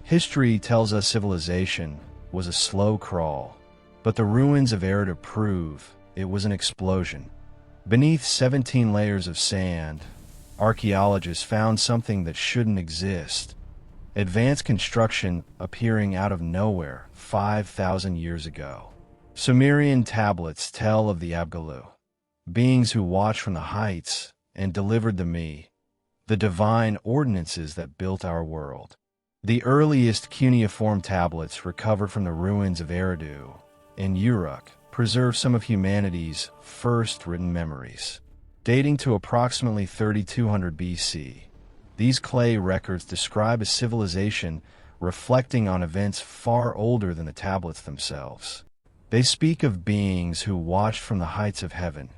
History tells us civilization was a slow crawl, but the ruins of Eridu prove it was an explosion. Beneath 17 layers of sand, archaeologists found something that shouldn't exist. Advanced construction appearing out of nowhere 5,000 years ago. Sumerian tablets tell of the Abgalu, beings who watched from the heights and delivered the divine ordinances that built our world. The earliest cuneiform tablets recovered from the ruins of Eridu in Uruk preserve some of humanity's first written memories. Dating to approximately 3200 BC, these clay records describe a civilization reflecting on events far older than the tablets themselves. They speak of beings who watched from the heights of heaven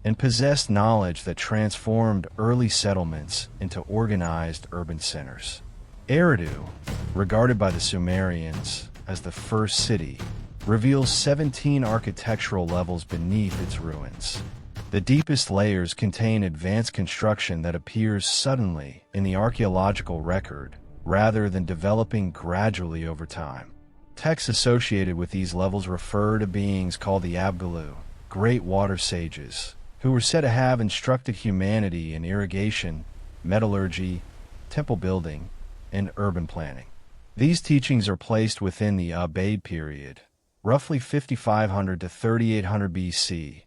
and possessed knowledge that transformed early settlements into organized urban centers. Eridu, regarded by the Sumerians as the first city, reveals 17 architectural levels beneath its ruins. The deepest layers contain advanced construction that appears suddenly in the archaeological record, rather than developing gradually over time. Texts associated with these levels refer to beings called the Abgalu, great water sages, who were said to have instructed humanity in irrigation, metallurgy, temple building, and urban planning. These teachings are placed within the Ubaid period, roughly 5500 to 3800 BC,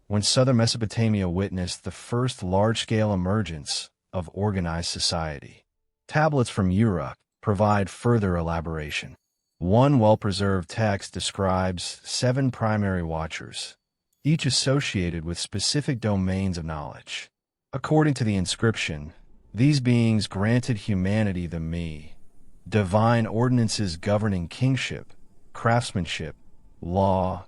when southern Mesopotamia witnessed the first large-scale emergence of organized society. Tablets from Uruk provide further elaboration. One well-preserved text describes 7 primary watchers, each associated with specific domains of knowledge. According to the inscription, these beings granted humanity divine ordinances governing kingship, craftsmanship, law,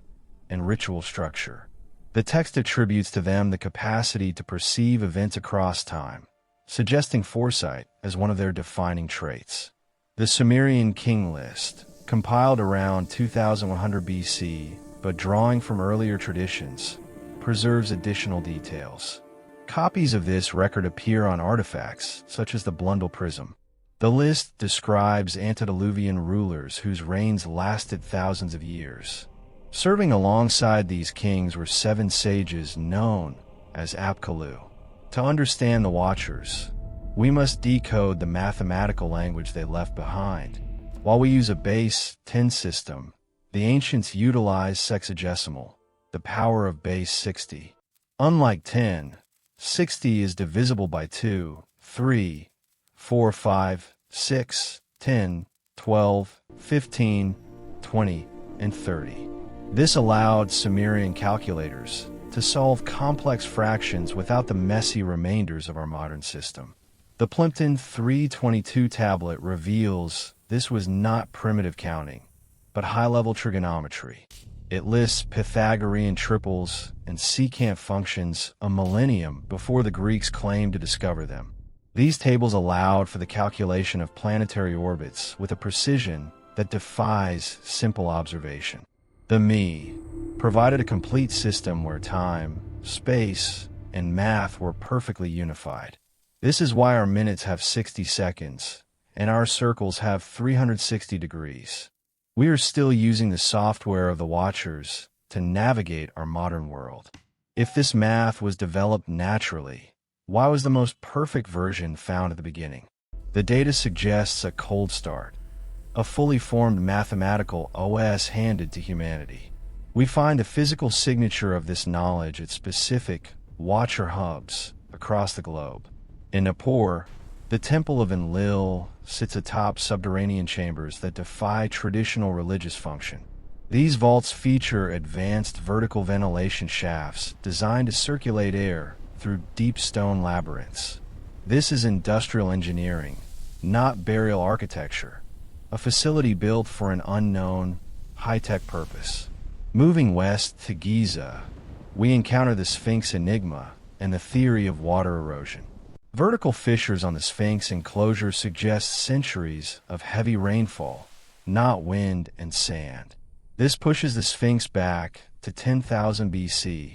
and ritual structure. The text attributes to them the capacity to perceive events across time, suggesting foresight as one of their defining traits. The Sumerian king list, compiled around 2100 BC, but drawing from earlier traditions, preserves additional details. Copies of this record appear on artifacts such as the Blundell Prism. The list describes antediluvian rulers whose reigns lasted thousands of years. Serving alongside these kings were 7 sages known as Apkallu. To understand the Watchers, we must decode the mathematical language they left behind. While we use a base 10 system, the ancients utilized sexagesimal, the power of base 60. Unlike 10, 60 is divisible by 2, 3, 4, 5, 6, 10, 12, 15, 20, and 30. This allowed Sumerian calculators to solve complex fractions without the messy remainders of our modern system. The Plimpton 322 tablet reveals this was not primitive counting, but high-level trigonometry. It lists Pythagorean triples and secant functions a millennium before the Greeks claimed to discover them. These tables allowed for the calculation of planetary orbits with a precision that defies simple observation. The provided a complete system where time, space, and math were perfectly unified. This is why our minutes have 60 seconds, and our circles have 360 degrees. We are still using the software of the Watchers to navigate our modern world. If this math was developed naturally, why was the most perfect version found at the beginning? The data suggests a cold start, a fully formed mathematical OS handed to humanity. We find the physical signature of this knowledge at specific Watcher hubs across the globe. In Nippur, the Temple of Enlil sits atop subterranean chambers that defy traditional religious function. These vaults feature advanced vertical ventilation shafts designed to circulate air through deep stone labyrinths. This is industrial engineering, not burial architecture, a facility built for an unknown, high-tech purpose. Moving west to Giza, we encounter the Sphinx Enigma and the theory of water erosion. Vertical fissures on the Sphinx enclosure suggest centuries of heavy rainfall, not wind and sand. This pushes the Sphinx back to 10,000 BC,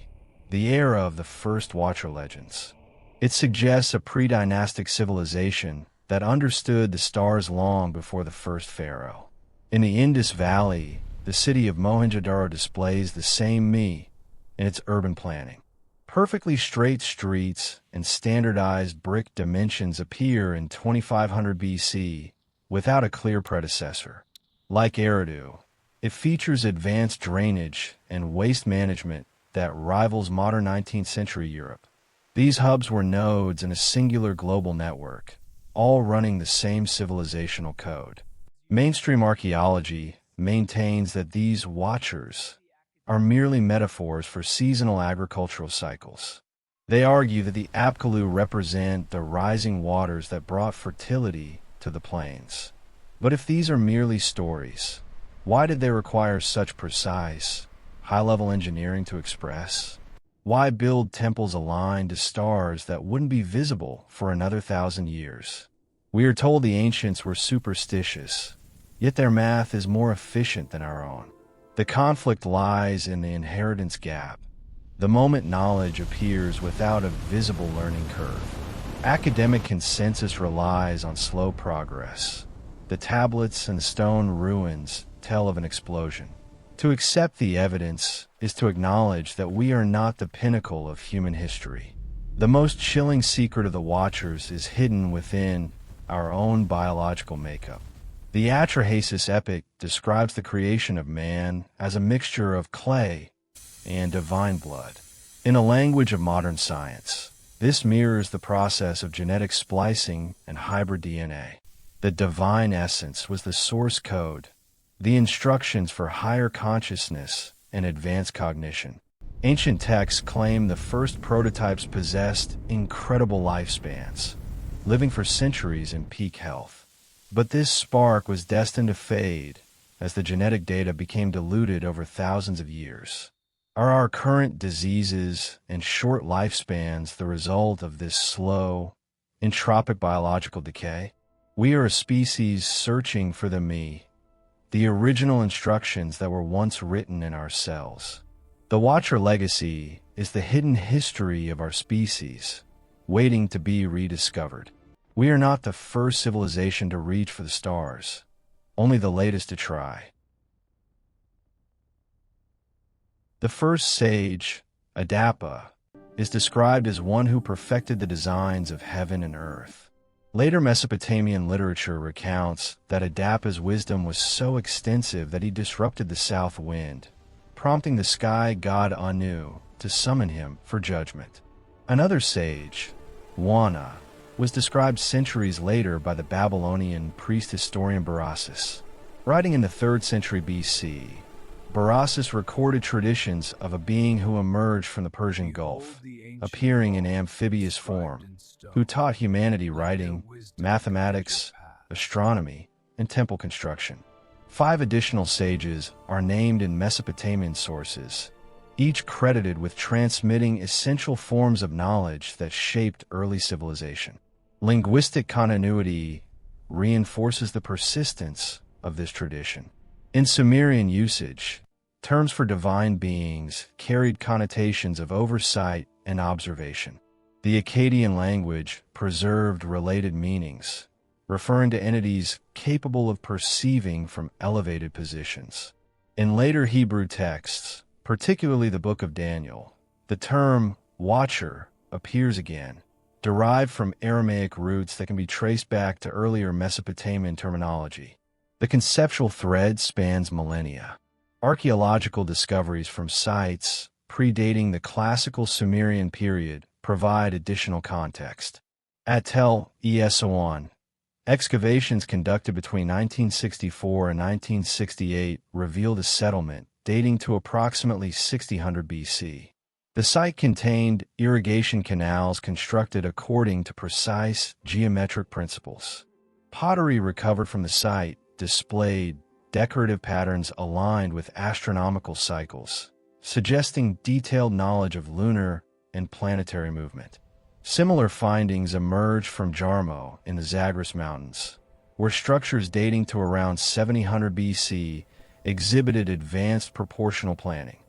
the era of the first Watcher legends. It suggests a pre-dynastic civilization that understood the stars long before the first pharaoh. In the Indus Valley, the city of Mohenjo-daro displays the same me in its urban planning. Perfectly straight streets and standardized brick dimensions appear in 2500 BC without a clear predecessor. Like Eridu, it features advanced drainage and waste management that rivals modern 19th century Europe. These hubs were nodes in a singular global network, all running the same civilizational code. Mainstream archaeology maintains that these watchers are merely metaphors for seasonal agricultural cycles. They argue that the Apkallu represent the rising waters that brought fertility to the plains. But if these are merely stories, why did they require such precise, high-level engineering to express? Why build temples aligned to stars that wouldn't be visible for another 1,000 years? We are told the ancients were superstitious, yet their math is more efficient than our own. The conflict lies in the inheritance gap. The moment knowledge appears without a visible learning curve. Academic consensus relies on slow progress. The tablets and stone ruins tell of an explosion. To accept the evidence is to acknowledge that we are not the pinnacle of human history. The most chilling secret of the Watchers is hidden within our own biological makeup. The Atrahasis epic describes the creation of man as a mixture of clay and divine blood. In a language of modern science, this mirrors the process of genetic splicing and hybrid DNA. The divine essence was the source code, the instructions for higher consciousness and advanced cognition. Ancient texts claim the first prototypes possessed incredible lifespans, living for centuries in peak health. But this spark was destined to fade as the genetic data became diluted over thousands of years. Are our current diseases and short lifespans the result of this slow, entropic biological decay? We are a species searching for the me, the original instructions that were once written in our cells. The Watcher legacy is the hidden history of our species, waiting to be rediscovered. We are not the first civilization to reach for the stars, only the latest to try. The first sage, Adapa, is described as one who perfected the designs of heaven and earth. Later Mesopotamian literature recounts that Adapa's wisdom was so extensive that he disrupted the south wind, prompting the sky god Anu to summon him for judgment. Another sage, Wana, was described centuries later by the Babylonian priest historian Berossus. Writing in the 3rd century BC, Berossus recorded traditions of a being who emerged from the Persian Gulf, appearing in amphibious form, who taught humanity writing, mathematics, astronomy, and temple construction. 5 additional sages are named in Mesopotamian sources, each credited with transmitting essential forms of knowledge that shaped early civilization. Linguistic continuity reinforces the persistence of this tradition. In Sumerian usage, terms for divine beings carried connotations of oversight and observation. The Akkadian language preserved related meanings, referring to entities capable of perceiving from elevated positions. In later Hebrew texts, particularly the Book of Daniel, the term watcher appears again, derived from Aramaic roots that can be traced back to earlier Mesopotamian terminology. The conceptual thread spans millennia. Archaeological discoveries from sites predating the classical Sumerian period provide additional context. At Tel Es-Awan, excavations conducted between 1964 and 1968 revealed a settlement dating to approximately 6000 BC. The site contained irrigation canals constructed according to precise geometric principles. Pottery recovered from the site displayed decorative patterns aligned with astronomical cycles, suggesting detailed knowledge of lunar and planetary movement. Similar findings emerged from Jarmo in the Zagros Mountains, where structures dating to around 700 BC exhibited advanced proportional planning.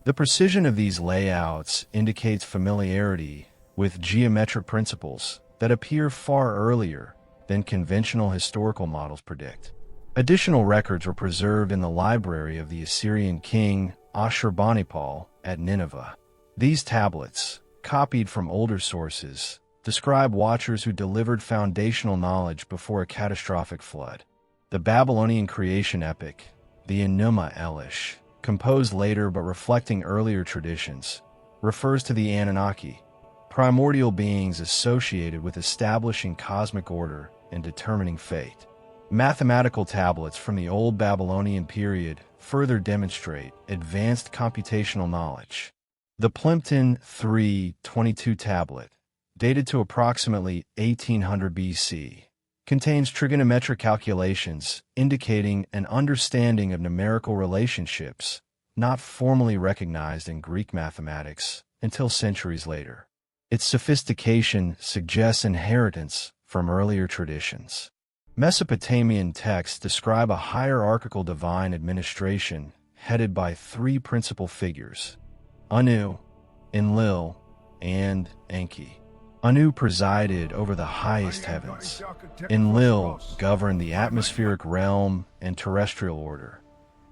The precision of these layouts indicates familiarity with geometric principles that appear far earlier than conventional historical models predict. Additional records were preserved in the library of the Assyrian king Ashurbanipal at Nineveh. These tablets, copied from older sources, describe watchers who delivered foundational knowledge before a catastrophic flood. The Babylonian creation epic, the Enuma Elish, composed later but reflecting earlier traditions, refers to the Anunnaki, primordial beings associated with establishing cosmic order and determining fate. Mathematical tablets from the Old Babylonian period further demonstrate advanced computational knowledge. The Plimpton 3:22 tablet, dated to approximately 1800 BC, contains trigonometric calculations indicating an understanding of numerical relationships not formally recognized in Greek mathematics until centuries later. Its sophistication suggests inheritance from earlier traditions. Mesopotamian texts describe a hierarchical divine administration headed by three principal figures: Anu, Enlil, and Enki. Anu presided over the highest heavens. Enlil governed the atmospheric realm and terrestrial order,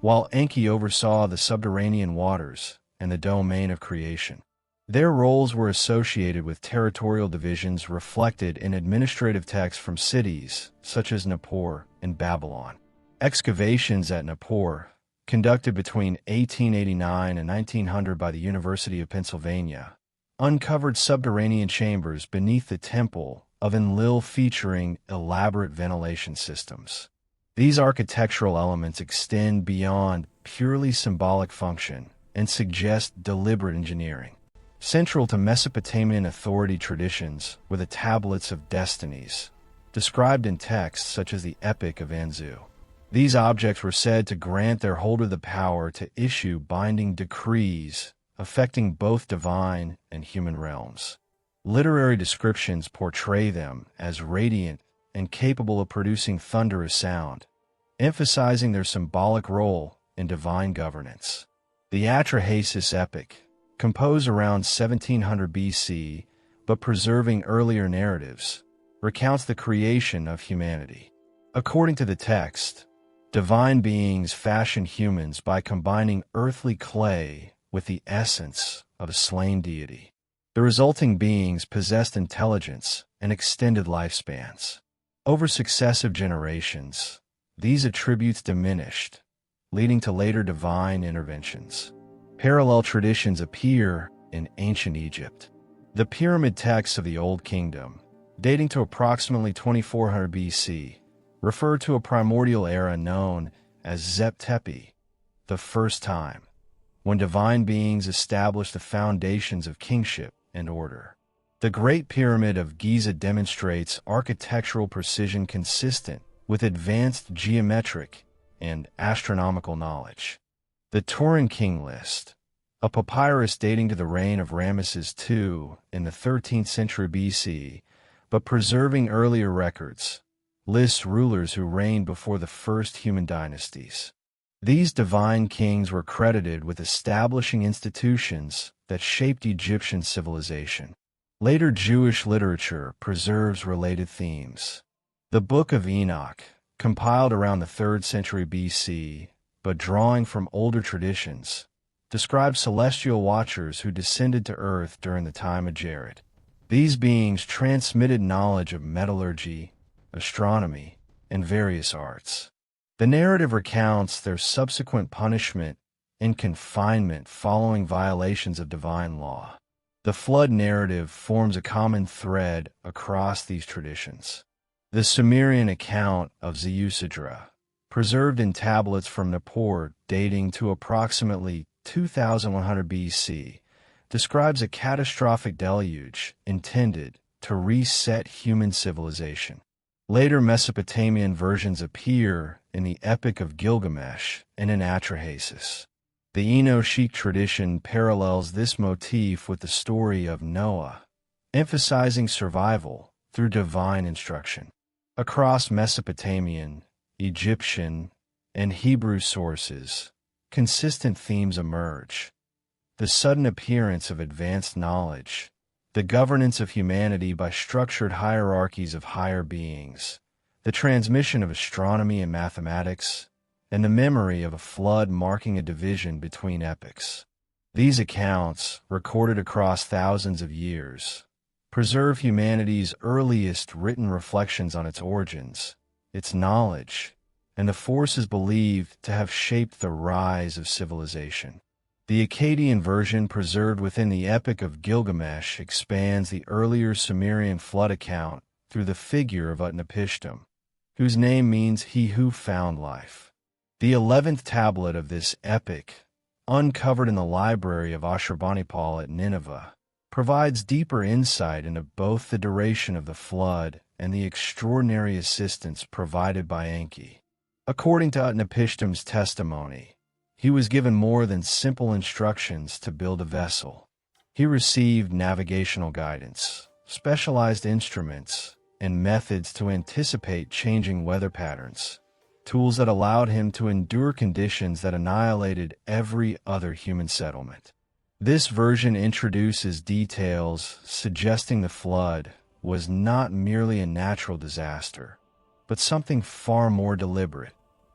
while Enki oversaw the subterranean waters and the domain of creation. Their roles were associated with territorial divisions reflected in administrative texts from cities such as Nippur and Babylon. Excavations at Nippur, conducted between 1889 and 1900 by the University of Pennsylvania, uncovered subterranean chambers beneath the temple of Enlil featuring elaborate ventilation systems. These architectural elements extend beyond purely symbolic function and suggest deliberate engineering. Central to Mesopotamian authority traditions were the tablets of destinies, described in texts such as the Epic of Anzu. These objects were said to grant their holder the power to issue binding decrees affecting both divine and human realms. Literary descriptions portray them as radiant and capable of producing thunderous sound, emphasizing their symbolic role in divine governance. The Atrahasis epic, composed around 1700 BC, but preserving earlier narratives, recounts the creation of humanity. According to the text, divine beings fashioned humans by combining earthly clay with the essence of a slain deity. The resulting beings possessed intelligence and extended lifespans. Over successive generations, these attributes diminished, leading to later divine interventions. Parallel traditions appear in ancient Egypt. The pyramid texts of the Old Kingdom, dating to approximately 2400 BC, refer to a primordial era known as Zep Tepi, the first time, when divine beings established the foundations of kingship and order. The Great Pyramid of Giza demonstrates architectural precision consistent with advanced geometric and astronomical knowledge. The Turin King List, a papyrus dating to the reign of Ramesses II in the 13th century BC, but preserving earlier records, lists rulers who reigned before the first human dynasties. These divine kings were credited with establishing institutions that shaped Egyptian civilization. Later Jewish literature preserves related themes. The Book of Enoch, compiled around the 3rd century BC, but drawing from older traditions, describes celestial watchers who descended to earth during the time of Jared. These beings transmitted knowledge of metallurgy, astronomy, and various arts. The narrative recounts their subsequent punishment and confinement following violations of divine law. The flood narrative forms a common thread across these traditions. The Sumerian account of Ziggurats, preserved in tablets from Nippur dating to approximately 2100 BC, describes a catastrophic deluge intended to reset human civilization. Later Mesopotamian versions appear in the Epic of Gilgamesh and in Atrahasis. The Enochic tradition parallels this motif with the story of Noah, emphasizing survival through divine instruction. Across Mesopotamian, Egyptian, and Hebrew sources, consistent themes emerge: the sudden appearance of advanced knowledge, the governance of humanity by structured hierarchies of higher beings, the transmission of astronomy and mathematics, and the memory of a flood marking a division between epochs. These accounts, recorded across thousands of years, preserve humanity's earliest written reflections on its origins, its knowledge, and the forces believed to have shaped the rise of civilization. The Akkadian version preserved within the Epic of Gilgamesh expands the earlier Sumerian flood account through the figure of Utnapishtim, whose name means he who found life. The 11th tablet of this epic, uncovered in the Library of Ashurbanipal at Nineveh, provides deeper insight into both the duration of the flood and the extraordinary assistance provided by Enki. According to Utnapishtim's testimony, he was given more than simple instructions to build a vessel. He received navigational guidance, specialized instruments, and methods to anticipate changing weather patterns, tools that allowed him to endure conditions that annihilated every other human settlement. This version introduces details suggesting the flood was not merely a natural disaster, but something far more deliberate.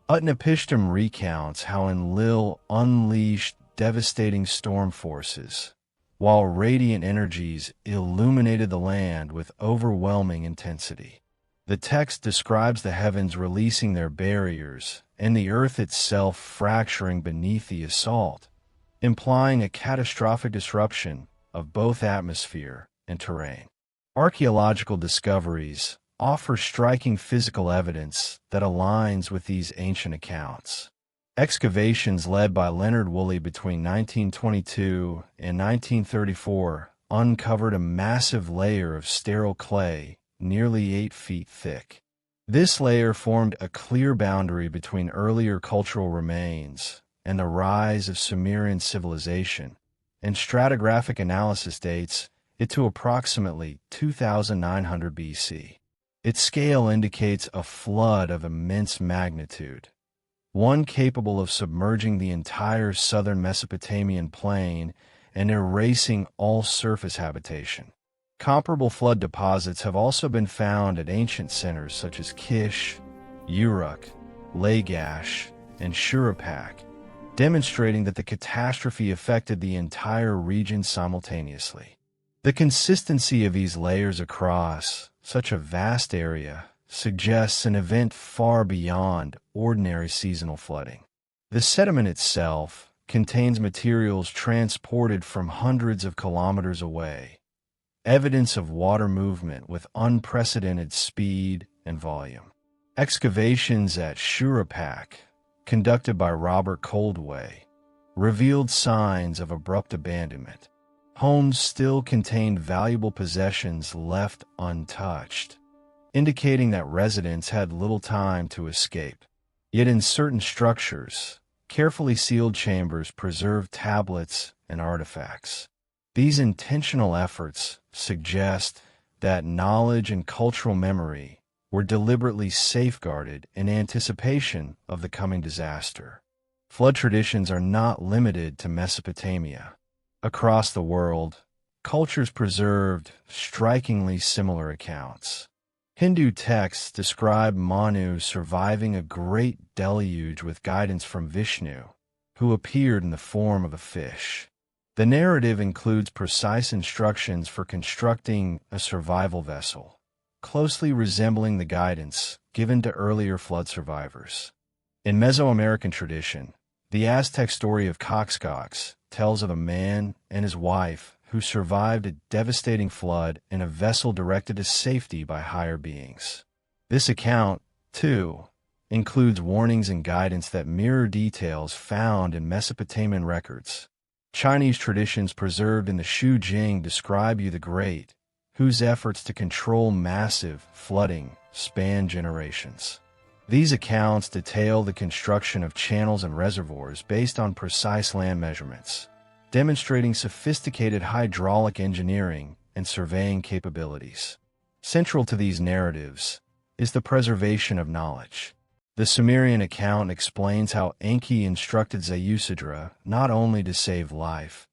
Utnapishtim recounts how Enlil unleashed devastating storm forces, while radiant energies illuminated the land with overwhelming intensity. The text describes the heavens releasing their barriers and the earth itself fracturing beneath the assault, implying a catastrophic disruption of both atmosphere and terrain. Archaeological discoveries offer striking physical evidence that aligns with these ancient accounts. Excavations led by Leonard Woolley between 1922 and 1934 uncovered a massive layer of sterile clay nearly 8 feet thick. This layer formed a clear boundary between earlier cultural remains and the rise of Sumerian civilization, and stratigraphic analysis dates it to approximately 2900 BC. Its scale indicates a flood of immense magnitude, one capable of submerging the entire southern Mesopotamian plain and erasing all surface habitation. Comparable flood deposits have also been found at ancient centers such as Kish, Uruk, Lagash, and Shuruppak, demonstrating that the catastrophe affected the entire region simultaneously. The consistency of these layers across such a vast area suggests an event far beyond ordinary seasonal flooding. The sediment itself contains materials transported from hundreds of kilometers away, evidence of water movement with unprecedented speed and volume. Excavations at Shuruppak, conducted by Robert Coldway, revealed signs of abrupt abandonment. Homes still contained valuable possessions left untouched, indicating that residents had little time to escape. Yet in certain structures, carefully sealed chambers preserved tablets and artifacts. These intentional efforts suggest that knowledge and cultural memory were deliberately safeguarded in anticipation of the coming disaster. Flood traditions are not limited to Mesopotamia. Across the world, cultures preserved strikingly similar accounts. Hindu texts describe Manu surviving a great deluge with guidance from Vishnu, who appeared in the form of a fish. The narrative includes precise instructions for constructing a survival vessel, closely resembling the guidance given to earlier flood survivors. In Mesoamerican tradition, the Aztec story of Coxcox tells of a man and his wife who survived a devastating flood in a vessel directed to safety by higher beings. This account, too, includes warnings and guidance that mirror details found in Mesopotamian records. Chinese traditions preserved in the Shu Jing describe Yu the Great, whose efforts to control massive flooding span generations. These accounts detail the construction of channels and reservoirs based on precise land measurements, demonstrating sophisticated hydraulic engineering and surveying capabilities. Central to these narratives is the preservation of knowledge. The Sumerian account explains how Enki instructed Ziggurats not only to save life,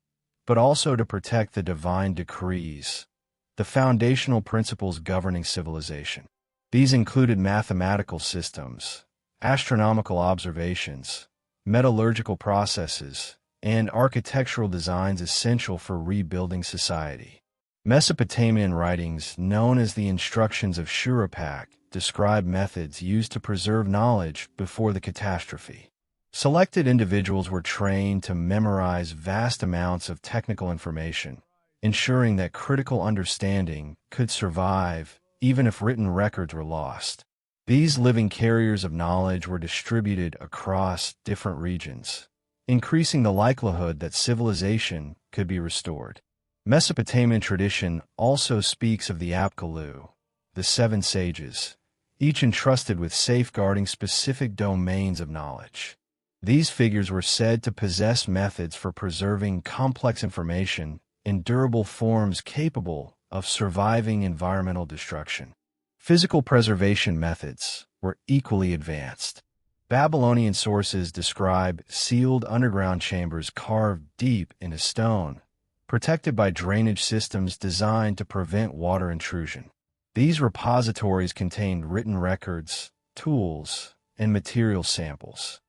but also to protect the divine decrees, the foundational principles governing civilization. These included mathematical systems, astronomical observations, metallurgical processes, and architectural designs essential for rebuilding society. Mesopotamian writings, known as the Instructions of Shuruppak, describe methods used to preserve knowledge before the catastrophe. Selected individuals were trained to memorize vast amounts of technical information, ensuring that critical understanding could survive even if written records were lost. These living carriers of knowledge were distributed across different regions, increasing the likelihood that civilization could be restored. Mesopotamian tradition also speaks of the Apkallu, the seven sages, each entrusted with safeguarding specific domains of knowledge. These figures were said to possess methods for preserving complex information in durable forms capable of surviving environmental destruction. Physical preservation methods were equally advanced. Babylonian sources describe sealed underground chambers carved deep into stone, protected by drainage systems designed to prevent water intrusion. These repositories contained written records, tools, and material samples,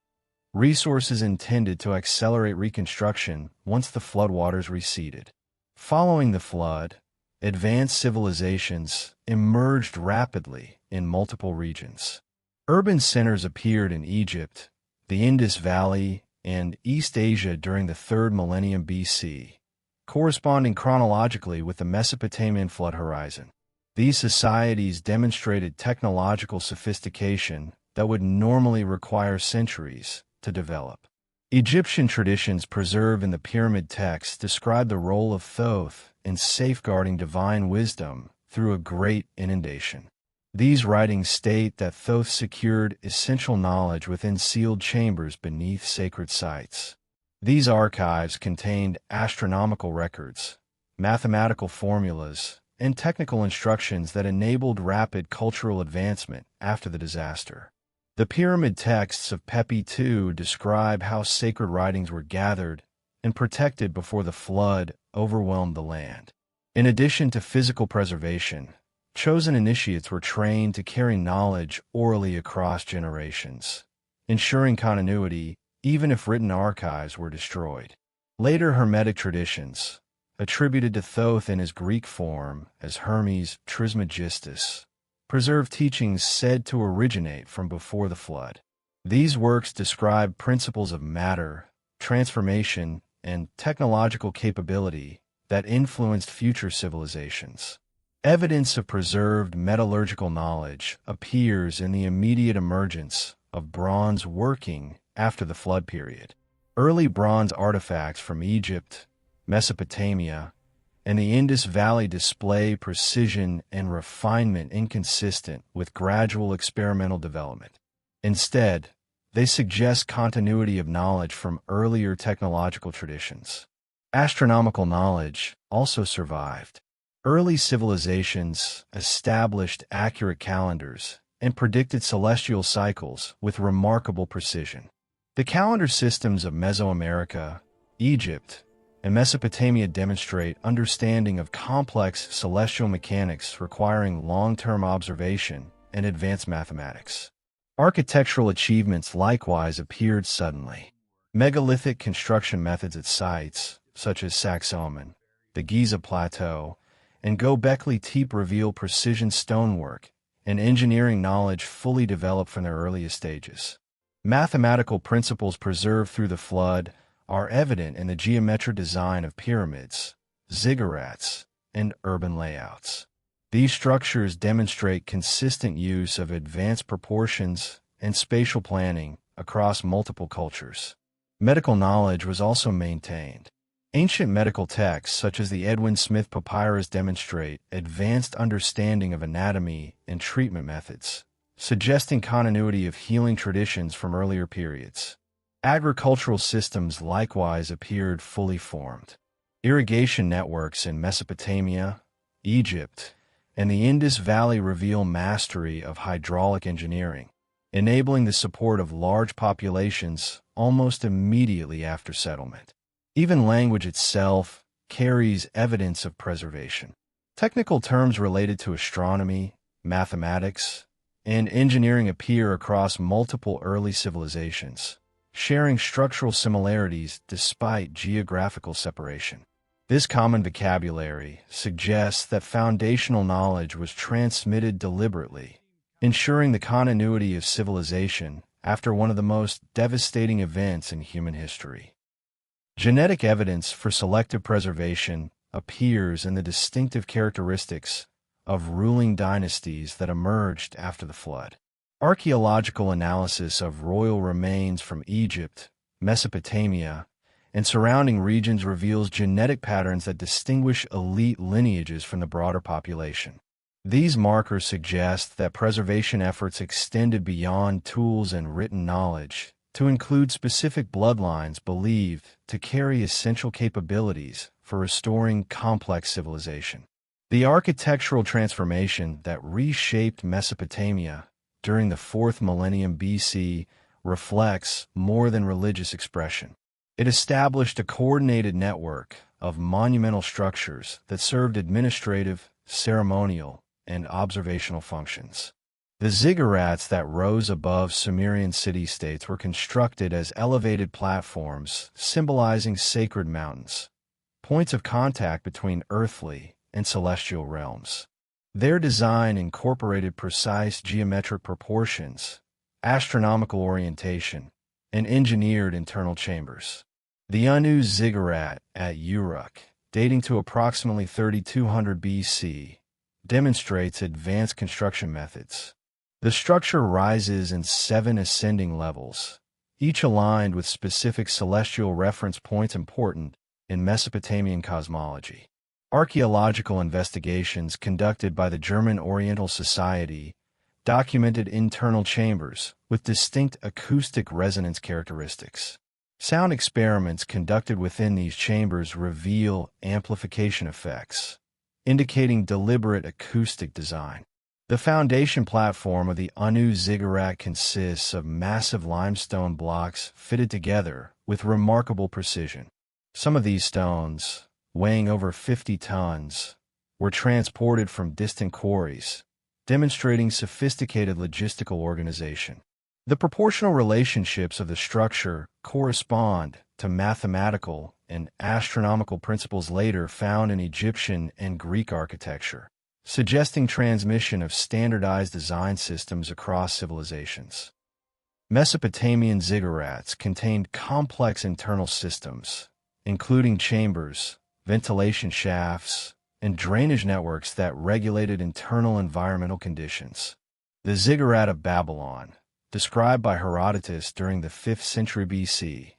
resources intended to accelerate reconstruction once the floodwaters receded. Following the flood, advanced civilizations emerged rapidly in multiple regions. Urban centers appeared in Egypt, the Indus Valley, and East Asia during the 3rd millennium BC, corresponding chronologically with the Mesopotamian flood horizon. These societies demonstrated technological sophistication that would normally require centuries to develop. Egyptian traditions preserved in the pyramid texts describe the role of Thoth in safeguarding divine wisdom through a great inundation. These writings state that Thoth secured essential knowledge within sealed chambers beneath sacred sites. These archives contained astronomical records, mathematical formulas, and technical instructions that enabled rapid cultural advancement after the disaster. The pyramid texts of Pepi II describe how sacred writings were gathered and protected before the flood overwhelmed the land. In addition to physical preservation, chosen initiates were trained to carry knowledge orally across generations, ensuring continuity even if written archives were destroyed. Later Hermetic traditions, attributed to Thoth in his Greek form as Hermes Trismegistus, preserve teachings said to originate from before the flood. These works describe principles of matter, transformation, and technological capability that influenced future civilizations. Evidence of preserved metallurgical knowledge appears in the immediate emergence of bronze working after the flood period. Early bronze artifacts from Egypt, Mesopotamia, and the Indus Valley display precision and refinement inconsistent with gradual experimental development. Instead, they suggest continuity of knowledge from earlier technological traditions. Astronomical knowledge also survived. Early civilizations established accurate calendars and predicted celestial cycles with remarkable precision. The calendar systems of Mesoamerica, Egypt, and Mesopotamia demonstrate understanding of complex celestial mechanics requiring long-term observation and advanced mathematics. Architectural achievements likewise appeared suddenly. Megalithic construction methods at sites, such as Sacsayhuaman, the Giza Plateau, and Gobekli Tepe reveal precision stonework and engineering knowledge fully developed from their earliest stages. Mathematical principles preserved through the flood are evident in the geometric design of pyramids, ziggurats, and urban layouts. These structures demonstrate consistent use of advanced proportions and spatial planning across multiple cultures. Medical knowledge was also maintained. Ancient medical texts such as the Edwin Smith Papyrus demonstrate advanced understanding of anatomy and treatment methods, suggesting continuity of healing traditions from earlier periods. Agricultural systems likewise appeared fully formed. Irrigation networks in Mesopotamia, Egypt, and the Indus Valley reveal mastery of hydraulic engineering, enabling the support of large populations almost immediately after settlement. Even language itself carries evidence of preservation. Technical terms related to astronomy, mathematics, and engineering appear across multiple early civilizations, sharing structural similarities despite geographical separation. This common vocabulary suggests that foundational knowledge was transmitted deliberately, ensuring the continuity of civilization after one of the most devastating events in human history. Genetic evidence for selective preservation appears in the distinctive characteristics of ruling dynasties that emerged after the flood. Archaeological analysis of royal remains from Egypt, Mesopotamia, and surrounding regions reveals genetic patterns that distinguish elite lineages from the broader population. These markers suggest that preservation efforts extended beyond tools and written knowledge to include specific bloodlines believed to carry essential capabilities for restoring complex civilization. The architectural transformation that reshaped Mesopotamia during the 4th millennium BC reflects more than religious expression. It established a coordinated network of monumental structures that served administrative, ceremonial, and observational functions. The ziggurats that rose above Sumerian city-states were constructed as elevated platforms symbolizing sacred mountains, points of contact between earthly and celestial realms. Their design incorporated precise geometric proportions, astronomical orientation, and engineered internal chambers. The Anu ziggurat at Uruk, dating to approximately 3200 BC, demonstrates advanced construction methods. The structure rises in 7 ascending levels, each aligned with specific celestial reference points important in Mesopotamian cosmology. Archaeological investigations conducted by the German Oriental Society documented internal chambers with distinct acoustic resonance characteristics. Sound experiments conducted within these chambers reveal amplification effects, indicating deliberate acoustic design. The foundation platform of the Anu ziggurat consists of massive limestone blocks fitted together with remarkable precision. Some of these stones, weighing over 50 tons, were transported from distant quarries, demonstrating sophisticated logistical organization. The proportional relationships of the structure correspond to mathematical and astronomical principles later found in Egyptian and Greek architecture, suggesting transmission of standardized design systems across civilizations. Mesopotamian ziggurats contained complex internal systems, including chambers, ventilation shafts, and drainage networks that regulated internal environmental conditions. The ziggurat of Babylon, described by Herodotus during the 5th century BC,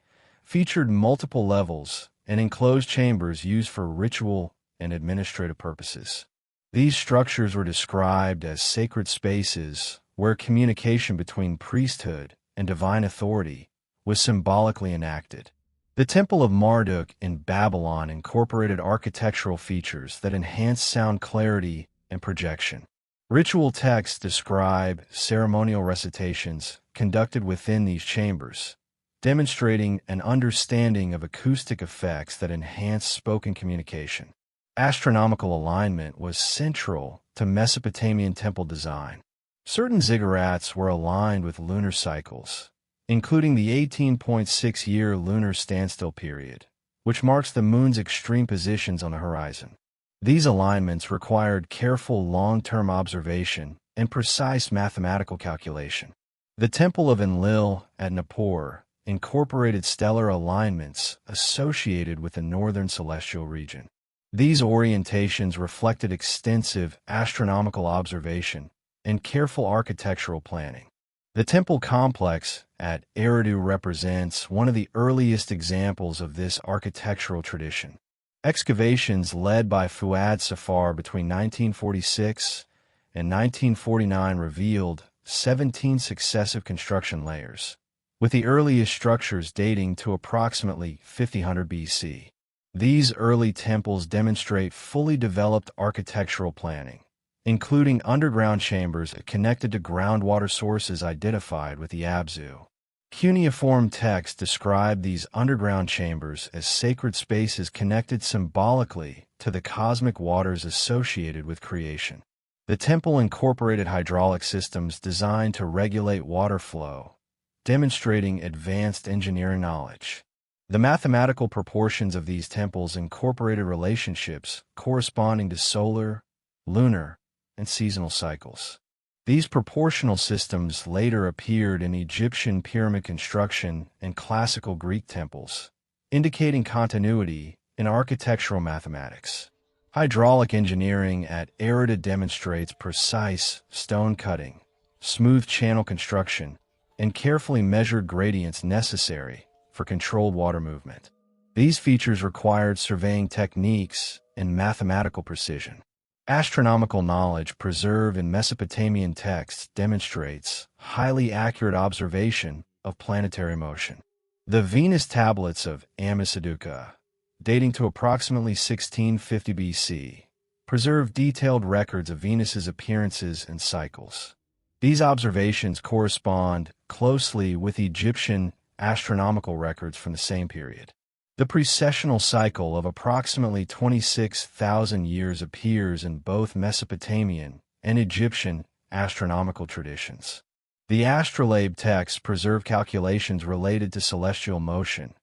featured multiple levels and enclosed chambers used for ritual and administrative purposes. These structures were described as sacred spaces where communication between priesthood and divine authority was symbolically enacted. The Temple of Marduk in Babylon incorporated architectural features that enhanced sound clarity and projection. Ritual texts describe ceremonial recitations conducted within these chambers, demonstrating an understanding of acoustic effects that enhance spoken communication. Astronomical alignment was central to Mesopotamian temple design. Certain ziggurats were aligned with lunar cycles, including the 18.6-year lunar standstill period, which marks the moon's extreme positions on the horizon. These alignments required careful long-term observation and precise mathematical calculation. The Temple of Enlil at Nippur incorporated stellar alignments associated with the northern celestial region. These orientations reflected extensive astronomical observation and careful architectural planning. The temple complex at Eridu represents one of the earliest examples of this architectural tradition. Excavations led by Fuad Safar between 1946 and 1949 revealed 17 successive construction layers, with the earliest structures dating to approximately 5000 BC. These early temples demonstrate fully developed architectural planning, including underground chambers connected to groundwater sources identified with the Abzu. Cuneiform texts describe these underground chambers as sacred spaces connected symbolically to the cosmic waters associated with creation. The temple incorporated hydraulic systems designed to regulate water flow, demonstrating advanced engineering knowledge. The mathematical proportions of these temples incorporated relationships corresponding to solar, lunar, and seasonal cycles. These proportional systems later appeared in Egyptian pyramid construction and classical Greek temples, indicating continuity in architectural mathematics. Hydraulic engineering at Eredu demonstrates precise stone cutting, smooth channel construction, and carefully measured gradients necessary for controlled water movement. These features required surveying techniques and mathematical precision. Astronomical knowledge preserved in Mesopotamian texts demonstrates highly accurate observation of planetary motion. The Venus Tablets of Ammisaduqa, dating to approximately 1650 BC, preserve detailed records of Venus's appearances and cycles. These observations correspond closely with Egyptian astronomical records from the same period. The precessional cycle of approximately 26,000 years appears in both Mesopotamian and Egyptian astronomical traditions. The astrolabe texts preserve calculations related to celestial motion,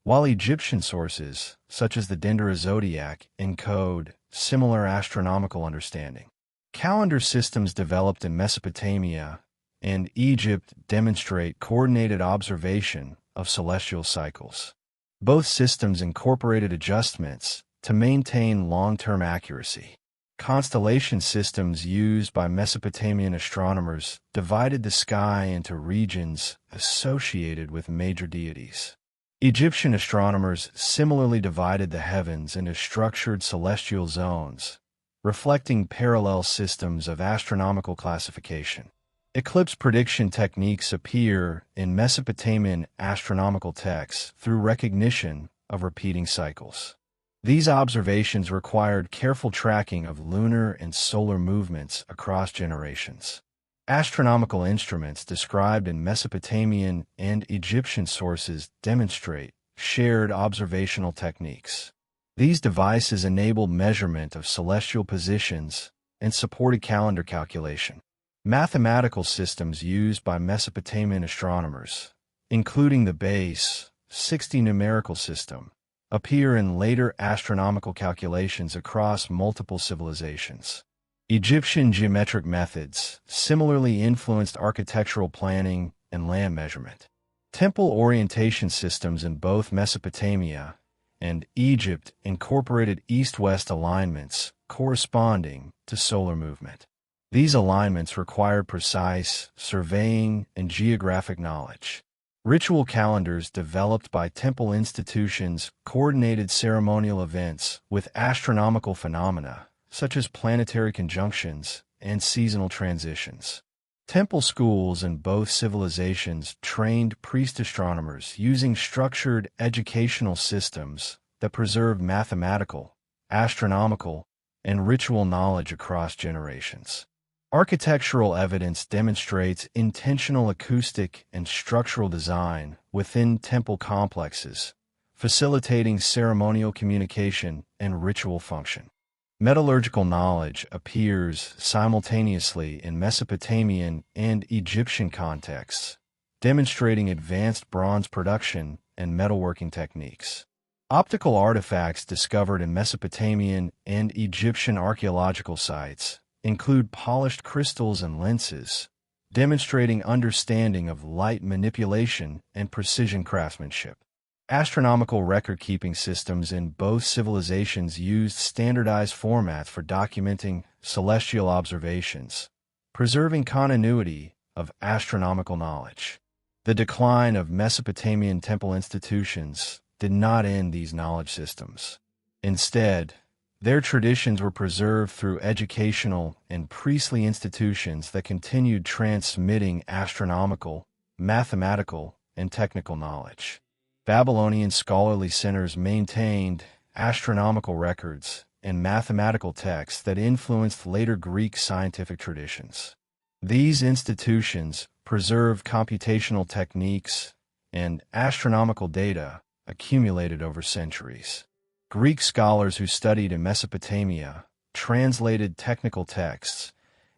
while Egyptian sources, such as the Dendera zodiac, encode similar astronomical understanding. Calendar systems developed in Mesopotamia and Egypt demonstrate coordinated observation of celestial cycles. Both systems incorporated adjustments to maintain long-term accuracy. Constellation systems used by Mesopotamian astronomers divided the sky into regions associated with major deities. Egyptian astronomers similarly divided the heavens into structured celestial zones, reflecting parallel systems of astronomical classification. Eclipse prediction techniques appear in Mesopotamian astronomical texts through recognition of repeating cycles. These observations required careful tracking of lunar and solar movements across generations. Astronomical instruments described in Mesopotamian and Egyptian sources demonstrate shared observational techniques. These devices enabled measurement of celestial positions and supported calendar calculation. Mathematical systems used by Mesopotamian astronomers, including the base 60 numerical system, appear in later astronomical calculations across multiple civilizations. Egyptian geometric methods similarly influenced architectural planning and land measurement. Temple orientation systems in both Mesopotamia and Egypt incorporated east-west alignments corresponding to solar movement. These alignments required precise surveying and geographic knowledge. Ritual calendars developed by temple institutions coordinated ceremonial events with astronomical phenomena, such as planetary conjunctions and seasonal transitions. Temple schools in both civilizations trained priest-astronomers using structured educational systems that preserved mathematical, astronomical, and ritual knowledge across generations. Architectural evidence demonstrates intentional acoustic and structural design within temple complexes, facilitating ceremonial communication and ritual function. Metallurgical knowledge appears simultaneously in Mesopotamian and Egyptian contexts, demonstrating advanced bronze production and metalworking techniques. Optical artifacts discovered in Mesopotamian and Egyptian archaeological sites include polished crystals and lenses, demonstrating understanding of light manipulation and precision craftsmanship. Astronomical record-keeping systems in both civilizations used standardized formats for documenting celestial observations, preserving continuity of astronomical knowledge. The decline of Mesopotamian temple institutions did not end these knowledge systems. Instead, their traditions were preserved through educational and priestly institutions that continued transmitting astronomical, mathematical, and technical knowledge. Babylonian scholarly centers maintained astronomical records and mathematical texts that influenced later Greek scientific traditions. These institutions preserved computational techniques and astronomical data accumulated over centuries. Greek scholars who studied in Mesopotamia translated technical texts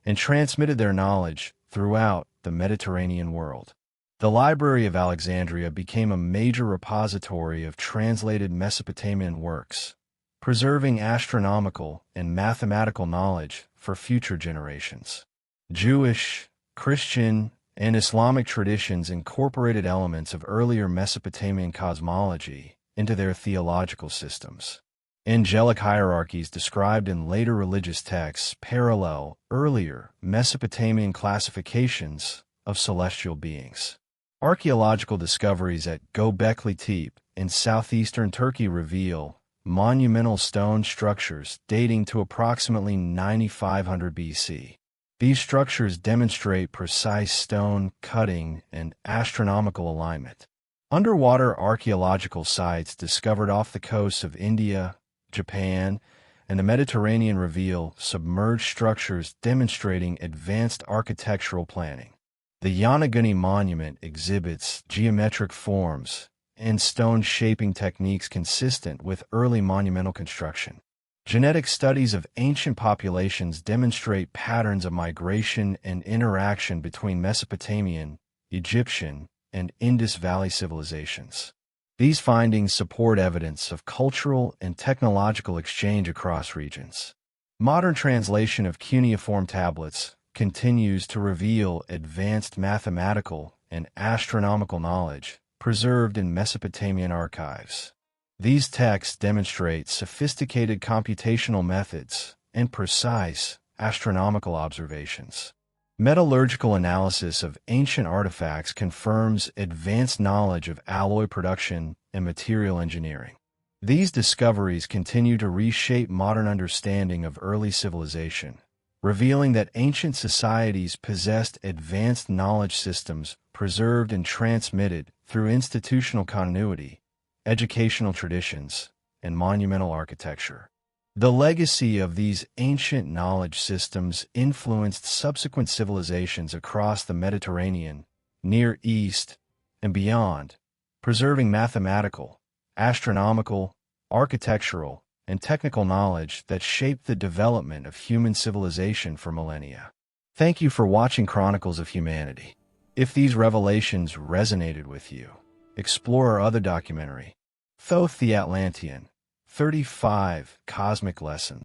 and transmitted their knowledge throughout the Mediterranean world. The Library of Alexandria became a major repository of translated Mesopotamian works, preserving astronomical and mathematical knowledge for future generations. Jewish, Christian, and Islamic traditions incorporated elements of earlier Mesopotamian cosmology into their theological systems. Angelic hierarchies described in later religious texts parallel earlier Mesopotamian classifications of celestial beings. Archaeological discoveries at Gobekli Tepe in southeastern Turkey reveal monumental stone structures dating to approximately 9500 BC. These structures demonstrate precise stone cutting and astronomical alignment. Underwater archaeological sites discovered off the coasts of India, Japan, and the Mediterranean reveal submerged structures demonstrating advanced architectural planning. The Yonaguni monument exhibits geometric forms and stone shaping techniques consistent with early monumental construction. Genetic studies of ancient populations demonstrate patterns of migration and interaction between Mesopotamian, Egyptian, and Indus Valley civilizations. These findings support evidence of cultural and technological exchange across regions. Modern translation of cuneiform tablets continues to reveal advanced mathematical and astronomical knowledge preserved in Mesopotamian archives. These texts demonstrate sophisticated computational methods and precise astronomical observations. Metallurgical analysis of ancient artifacts confirms advanced knowledge of alloy production and material engineering. These discoveries continue to reshape modern understanding of early civilization, revealing that ancient societies possessed advanced knowledge systems preserved and transmitted through institutional continuity, educational traditions, and monumental architecture. The legacy of these ancient knowledge systems influenced subsequent civilizations across the Mediterranean, Near East, and beyond, preserving mathematical, astronomical, architectural, and technical knowledge that shaped the development of human civilization for millennia. Thank you for watching Chronicles of Humanity. If these revelations resonated with you, explore our other documentary, Thoth the Atlantean, 35 Cosmic Lessons.